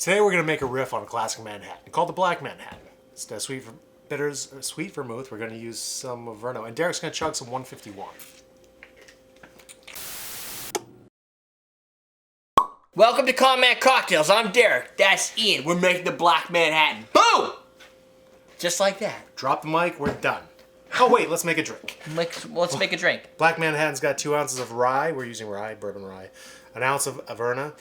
Today we're going to make a riff on a classic Manhattan called the Black Manhattan. Instead of sweet vermouth, we're going to use some Averna. And Derrick's going to chug some 151. Welcome to Combat Cocktails. I'm Derrick. That's Ian. We're making the Black Manhattan. Boom! Just like that. Drop the mic, we're done. Oh wait, let's make a drink. Let's make a drink. Black Manhattan's got 2 ounces of rye. We're using rye, bourbon rye. An ounce of Averna.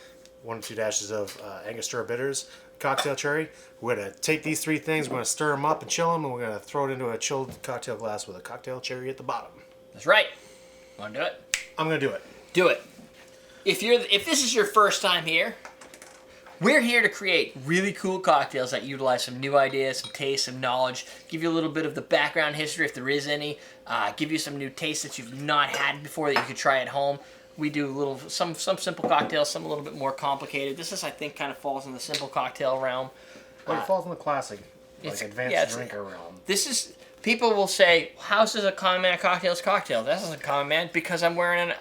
1 or 2 dashes of Angostura bitters. Cocktail cherry. We're going to take these 3 things, we're going to stir them up and chill them, and we're going to throw it into a chilled cocktail glass with a cocktail cherry at the bottom. That's right. Want to do it? I'm going to do it. Do it. If this is your first time here, we're here to create really cool cocktails that utilize some new ideas, some taste, some knowledge, give you a little bit of the background history if there is any, give you some new tastes that you've not had before that you could try at home. We do some simple cocktails, some a little bit more complicated. This is, I think, kind of falls in the simple cocktail realm. Well, it falls in the classic, like advanced drinker realm. This is, people will say, how's this a Common Man Cocktails cocktail? This isn't Common Man because I'm wearing an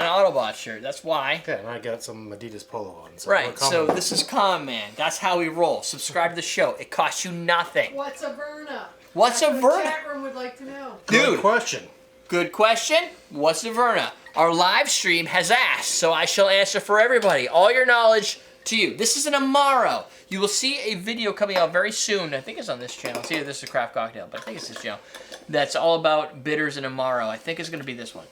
Autobot shirt. That's why. Okay, and I got some Adidas Polo on. So right, so this is Common Man. That's how we roll. Subscribe to the show. It costs you nothing. What's Averna? What's That's Averna? what the chat room would like to know. Good question. Good question. What's Averna? Our live stream has asked, so I shall answer for everybody. All your knowledge to you. This is an Amaro. You will see a video coming out very soon. I think it's on this channel. It's either this is a craft cocktail, but I think it's this channel. That's all about bitters and Amaro. I think it's going to be this one.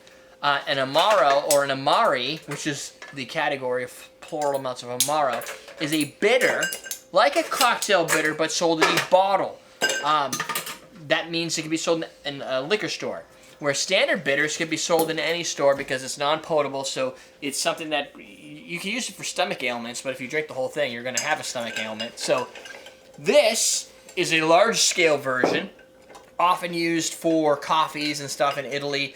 An Amaro, or an Amari, which is the category of plural amounts of Amaro, is a bitter, like a cocktail bitter, but sold in a bottle. That means it can be sold in a liquor store. Where standard bitters can be sold in any store because it's non-potable, so it's something that you can use it for stomach ailments, but if you drink the whole thing, you're going to have a stomach ailment. So this is a large-scale version, often used for coffees and stuff in Italy.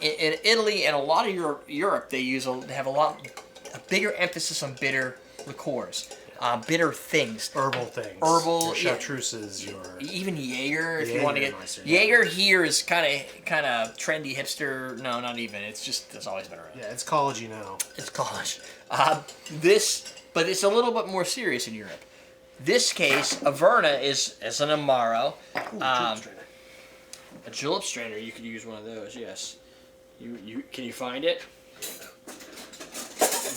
In Italy and a lot of Europe, they have a bigger emphasis on bitter liqueurs. Bitter things. Herbal things. Herbal. Your chartreuses, even Jaeger, if you want to get. Jaeger here is kind of trendy, hipster. No, not even. It's always been around. Yeah, it's college-y now. It's college. But it's a little bit more serious in Europe. This case, Averna is an Amaro. A julep strainer. You could use one of those. Yes. Can you find it?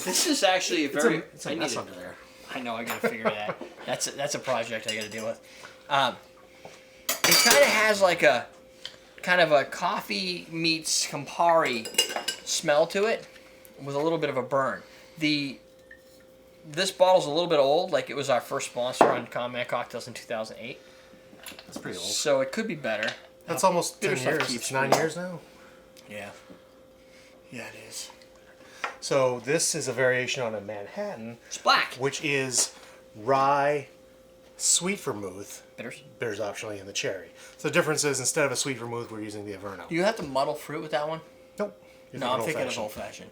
This is actually It's a mess under there. I know, I gotta figure that. That's a project I gotta deal with. It kind of has like a coffee meets Campari smell to it, with a little bit of a burn. This bottle's a little bit old, like it was our first sponsor on Combat Cocktails in 2008. That's pretty old. So it could be better. That's almost 10 years. It's 9 years now. Yeah. Yeah, it is. So this is a variation on a Manhattan. It's black. Which is rye, sweet vermouth. Bitters. Bitters optionally in the cherry. So the difference is instead of a sweet vermouth, we're using the Averna. Do you have to muddle fruit with that one? Nope. No, I'm thinking of old-fashioned.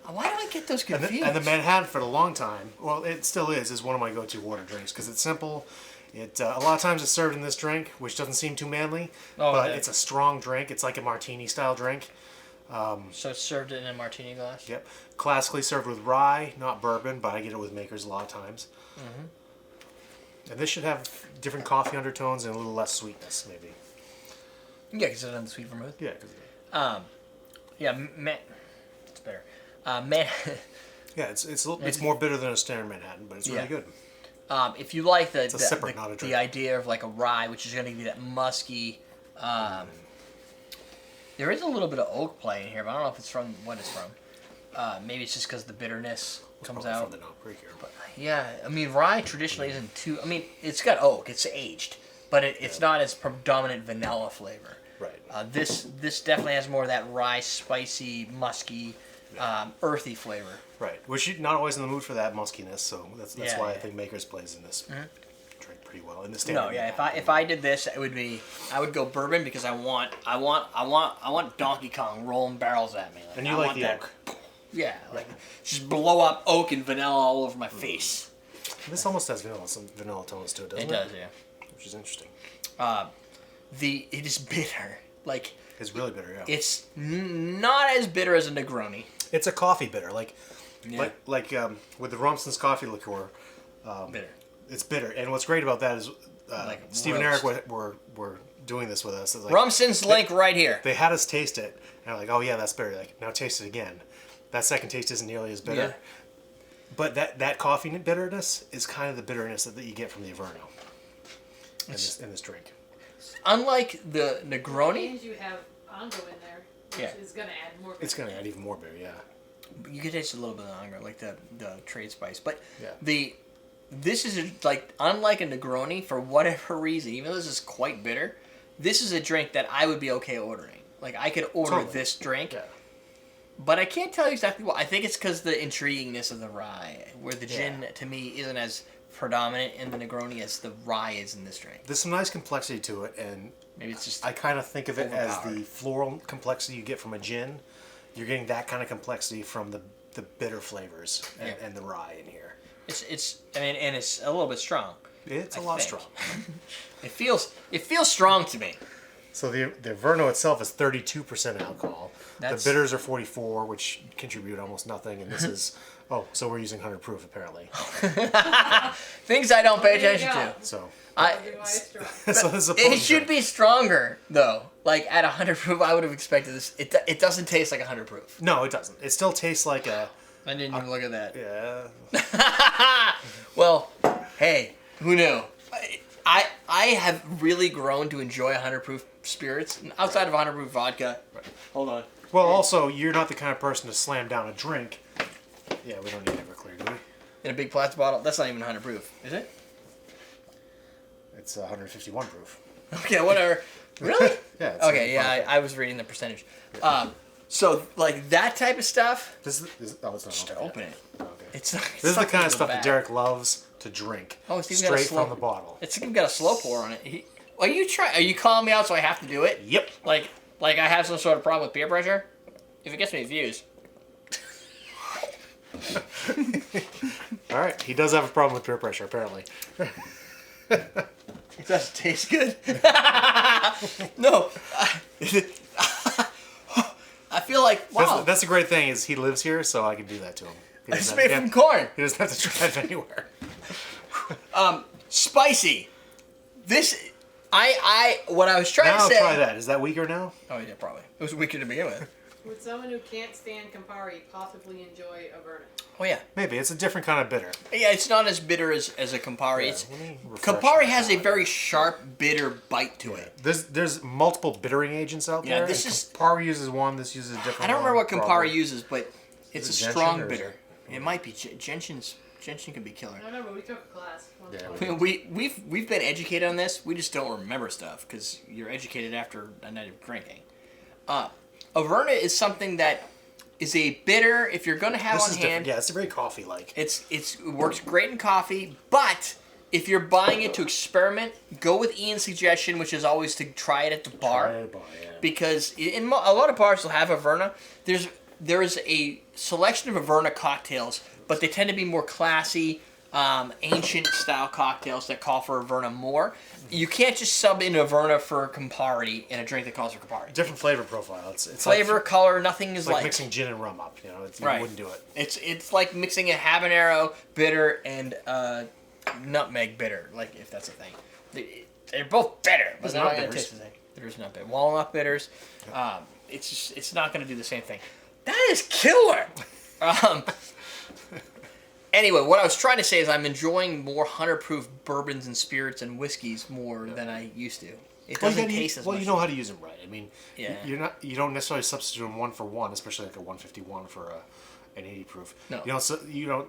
Why do I get those confused? And the Manhattan for a long time, well, it still is one of my go-to water drinks because it's simple. A lot of times it's served in this drink, which doesn't seem too manly, but it's a strong drink. It's like a martini-style drink. So it's served in a martini glass? Yep. Classically served with rye, not bourbon, but I get it with makers a lot of times. Mm-hmm. And this should have different coffee undertones and a little less sweetness, maybe. Yeah, because it's on the sweet vermouth. Yeah. It's better. Yeah, it's more bitter than a standard Manhattan, but it's really good. If you like the idea of like a rye, which is going to be that musky. There is a little bit of oak play in here, but I don't know if it's from what it's from. Maybe it's just because the bitterness comes out. From the Knob Creek here, but yeah, I mean rye traditionally isn't too. I mean it's got oak, it's aged, but it's not as predominant vanilla flavor. Right. This definitely has more of that rye, spicy, musky, earthy flavor. Right, which you're not always in the mood for that muskiness, so that's why I think Makers plays in this drink pretty well. In the standard. No, yeah. If I did this, I would go bourbon because I want Donkey Kong rolling barrels at me. And you like the oak. Yeah, like just blow up oak and vanilla all over my face. This almost has some vanilla tones to it, doesn't it? It does, yeah. Which is interesting. It is bitter. Like it's really bitter, yeah. It's not as bitter as a Negroni. It's a coffee bitter, like with the Rumson's coffee liqueur. Bitter. It's bitter. And what's great about that is Like Steve and roast. Eric were doing this with us. It's like, Rumson's link right here. they had us taste it, and like, oh yeah, that's bitter. Like, now taste it again. That second taste isn't nearly as bitter. Yeah. But that coffee bitterness is kind of the bitterness that you get from the Averna in this drink. Unlike the Negroni, And you have Ango in there, which Yeah. is going to add more. It's going to add even more bitter, yeah. you can taste a little bit of anger, like the trade spice. But Yeah. this is like unlike a Negroni for whatever reason. Even though this is quite bitter, this is a drink that I would be okay ordering. Like I could order Totally. this drink. Yeah. But I can't tell you exactly why. I think it's because the intriguingness of the rye, where the gin Yeah. to me isn't as predominant in the Negroni as the rye is in this drink. There's some nice complexity to it, and Maybe it's just I kind of think of it as overpowered. the floral complexity you get from a gin. You're getting that kind of complexity from the bitter flavors and the rye in here. it's I mean, and it's a little bit strong. It's a I lot think. strong. It feels strong to me. So the Averna itself is 32% alcohol. That's- The bitters are 44, which contribute almost nothing, and this is so we're using 100 proof apparently. Things I don't pay There you attention go. to. So I Why it's strong. so this is a it potent should drink. be stronger though. Like at 100 proof, I would have expected this. It doesn't taste like 100 proof. No, it doesn't. It still tastes like a I didn't even look at that. yeah. Well, hey, who knew? I have really grown to enjoy 100 proof spirits outside of 100 proof vodka. Hold on. Well, also you're not the kind of person to slam down a drink. Yeah, we don't need Everclear, do we? In a big plastic bottle. That's not even 100 proof, is it? It's 151 proof. Okay, whatever. Really? Yeah. It's Okay, yeah, 75. I was reading the percentage. So like that type of stuff. This is oh, it's not Just open. open it. yet. Okay. It's not. This is the kind of stuff that Derek loves to drink. Oh, Steve's got a straight slow- from the bottle. It's even got a slow pour on it. Are you calling me out so I have to do it? Yep. Like I have some sort of problem with peer pressure? If it gets me views. All right. He does have a problem with peer pressure, apparently. It doesn't taste good. No. I feel like, wow. That's the great thing is he lives here, so I can do that to him. He It's doesn't made have- from corn. He doesn't have to drive anywhere. Spicy. This, what I was trying Now to say. try that. Is that weaker now? Oh yeah, probably. It was weaker to begin with. Would someone who can't stand Campari possibly enjoy Averna? Oh yeah. Maybe. It's a different kind of bitter. Yeah, it's not as bitter as a Campari. Yeah, It's let me refresh Campari my has a palate. very sharp, bitter bite to it. There's multiple bittering agents out Yeah, there. this and is- Campari uses one. This uses a different I don't remember one, what Campari probably. uses, but it's a Is it gentian strong or is bitter. It might be gentian can be killer. I don't know, but we took a class. Once Yeah, upon a We've been educated on this. We just don't remember stuff because you're educated after a night of drinking. Averna is something that is a bitter. If you're gonna have This on is hand, different. Yeah, it's very coffee-like. it works great in coffee. But if you're buying it to experiment, go with Ian's suggestion, which is always to try it at the bar. Try it, yeah. Because a lot of bars will have Averna. There is a selection of Averna cocktails, but they tend to be more classy, ancient style cocktails that call for Averna more. You can't just sub in Averna for Campari in a drink that calls for Campari. Different flavor profile. It's Flavor, like, color, nothing is like like. mixing gin and rum up. You know, you Right. wouldn't do it. It's like mixing a habanero bitter and nutmeg bitter, like if that's a thing. They're both bitter, but There's they're nut not going to bitters. taste the same. There's nut bitter. Walnut bitters. It's not going to do the same thing. That is killer. Anyway, what I was trying to say is I'm enjoying more 100 proof bourbons and spirits and whiskeys more than I used to. It doesn't taste as much. Well, you know how to use them right. I mean, Yeah. you don't necessarily substitute them one for one, especially like a 151 for an 80 proof. No. You don't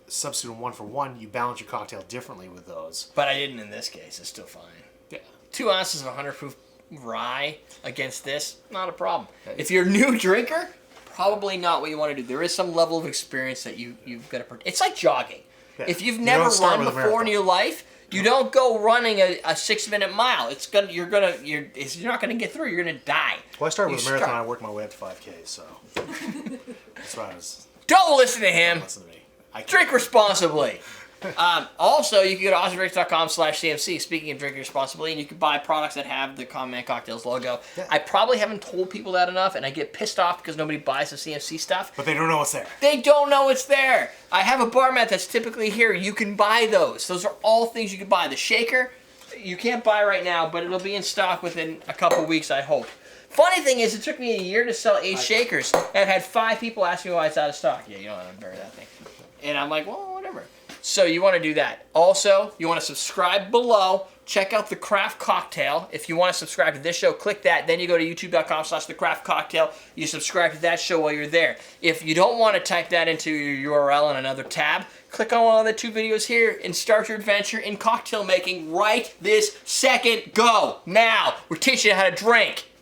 substitute them one for one. You balance your cocktail differently with those. But I didn't in this case. It's still fine. Yeah. 2 ounces of 100 proof rye against this, not a problem. If you're a new drinker, probably not what you want to do. There is some level of experience that you've got to. It's like jogging. Yeah. If you've You never don't start run with a before in marathon. your life, you don't go running a 6-minute mile. You're not gonna get through. You're gonna die. Well, I started with You a marathon. start- I worked my way up to 5K, so that's why I was. Don't listen to him. Listen to me. I Drink responsibly. Also, you can go to awesomedrinks.com/CMC, speaking of drinking responsibly, and you can buy products that have the Common Man Cocktails logo. Yeah. I probably haven't told people that enough, and I get pissed off because nobody buys the CMC stuff. But they don't know what's there. They don't know it's there. I have a bar mat that's typically here. You can buy those. Those are all things you can buy. The shaker, you can't buy right now, but it'll be in stock within a couple weeks, I hope. Funny thing is, it took me a year to sell 8 shakers, and had 5 people ask me why it's out of stock. Yeah, you don't want to bury that thing. And I'm like, well, whatever. So you want to do that. Also, you want to subscribe below. Check out The Craft Cocktail. If you want to subscribe to this show, click that. Then you go to youtube.com/thecraftcocktail. You subscribe to that show while you're there. If you don't want to type that into your URL in another tab, click on one of the 2 videos here and start your adventure in cocktail making right this second. Go! Now! We're teaching you how to drink.